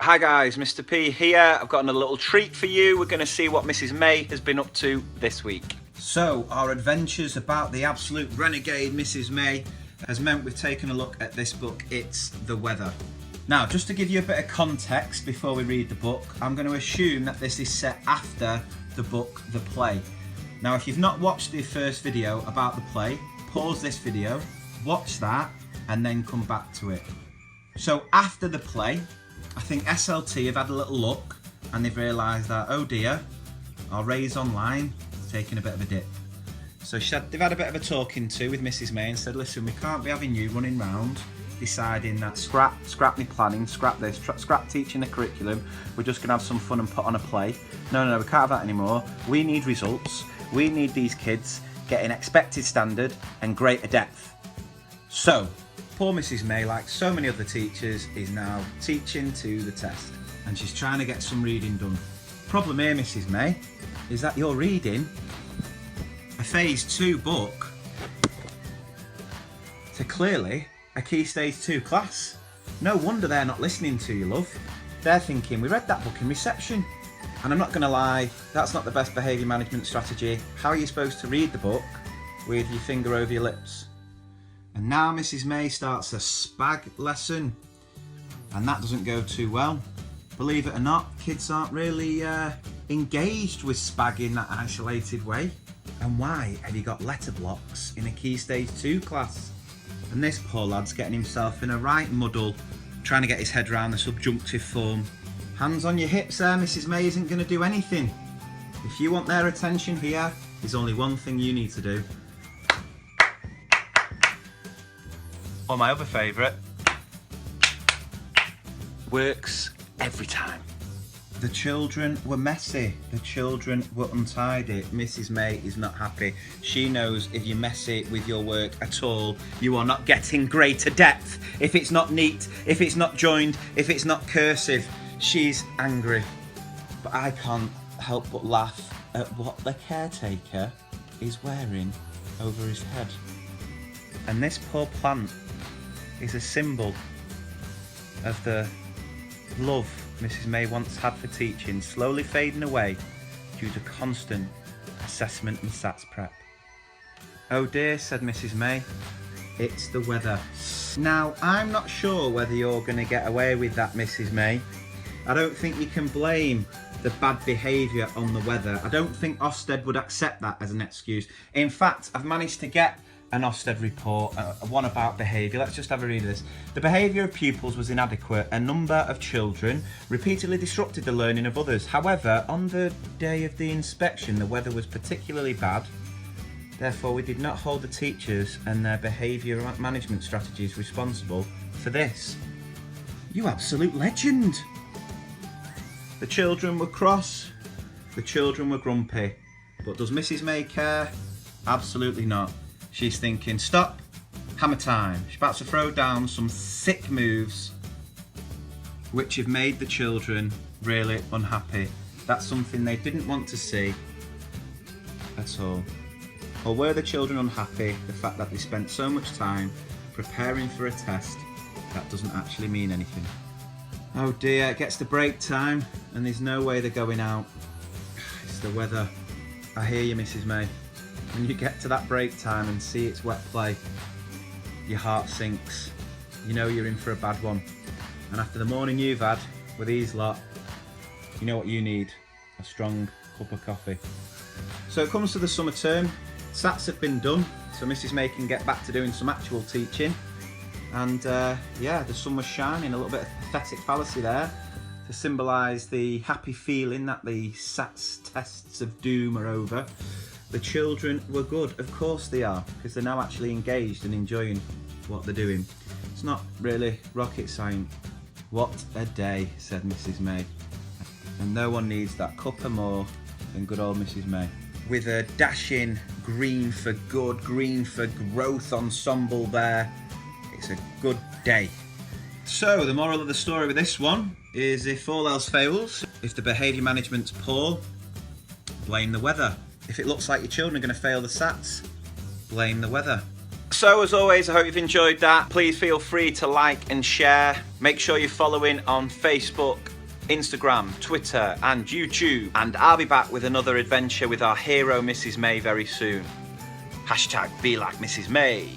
Hi guys, Mr. P here. I've got another little treat for you. We're going to see what Mrs. May has been up to this week. So, our adventures about the absolute renegade Mrs. May has meant we've taken a look at this book, It's the Weather. Now, just to give you a bit of context before we read the book, I'm going to assume that this is set after the book, The Play. Now, if you've not watched the first video about the play, pause this video, watch that, and then come back to it. So, after the play, I think SLT have had a little look and they've realised that, oh dear, our raise online is taking a bit of a dip. So they've had a bit of a talking to with Mrs. May and said, listen, we can't be having you running round deciding that scrap me planning, scrap this, scrap teaching the curriculum, we're just going to have some fun and put on a play. No, we can't have that anymore. We need results. We need these kids getting expected standard and greater depth. So, poor Mrs. May, like so many other teachers, is now teaching to the test and she's trying to get some reading done. Problem here, Mrs. May, is that you're reading a Phase 2 book to clearly a Key Stage 2 class. No wonder they're not listening to you, love. They're thinking, we read that book in reception. And I'm not going to lie, that's not the best behaviour management strategy. How are you supposed to read the book with your finger over your lips? And now Mrs. May starts a spag lesson, and that doesn't go too well. Believe it or not, kids aren't really engaged with spag in that isolated way. And why have you got letter blocks in a Key Stage 2 class? And this poor lad's getting himself in a right muddle, trying to get his head around the subjunctive form. Hands on your hips there, Mrs. May isn't going to do anything. If you want their attention here, there's only one thing you need to do. Or my other favourite, works every time. The children were messy, the children were untidy. Mrs. May is not happy. She knows if you're messy with your work at all, you are not getting greater depth. If it's not neat, if it's not joined, if it's not cursive, she's angry. But I can't help but laugh at what the caretaker is wearing over his head. And this poor plant is a symbol of the love Mrs. May once had for teaching, slowly fading away due to constant assessment and SATs prep. Oh dear, said Mrs. May, it's the weather. Now, I'm not sure whether you're going to get away with that, Mrs. May. I don't think you can blame the bad behaviour on the weather. I don't think Ofsted would accept that as an excuse. In fact, I've managed to get an Ofsted report, one about behaviour. Let's just have a read of this. The behaviour of pupils was inadequate. A number of children repeatedly disrupted the learning of others. However, on the day of the inspection, the weather was particularly bad. Therefore, we did not hold the teachers and their behaviour management strategies responsible for this. You absolute legend! The children were cross, the children were grumpy. But does Mrs. May care? Absolutely not. She's thinking, stop, hammer time. She's about to throw down some thick moves which have made the children really unhappy. That's something they didn't want to see at all. Or were the children unhappy, the fact that they spent so much time preparing for a test that doesn't actually mean anything? Oh dear, it gets to break time and there's no way they're going out. It's the weather. I hear you, Mrs. May. When you get to that break time and see it's wet play, your heart sinks. You know you're in for a bad one. And after the morning you've had with these lot, you know what you need, a strong cup of coffee. So it comes to the summer term, SATs have been done, so Mrs. May can get back to doing some actual teaching. And yeah, the sun was shining, a little bit of pathetic fallacy there to symbolise the happy feeling that the SATs tests of doom are over. The children were good, of course they are, because they're now actually engaged and enjoying what they're doing. It's not really rocket science. What a day, said Mrs. May. And no one needs that cuppa more than good old Mrs. May. With a dashing green for good, green for growth ensemble there, it's a good day. So the moral of the story with this one is if all else fails, if the behaviour management's poor, blame the weather. If it looks like your children are going to fail the SATs, blame the weather. So as always, I hope you've enjoyed that. Please feel free to like and share. Make sure you're following on Facebook, Instagram, Twitter and YouTube. And I'll be back with another adventure with our hero Mrs. May very soon. #BeLikeMrs. May.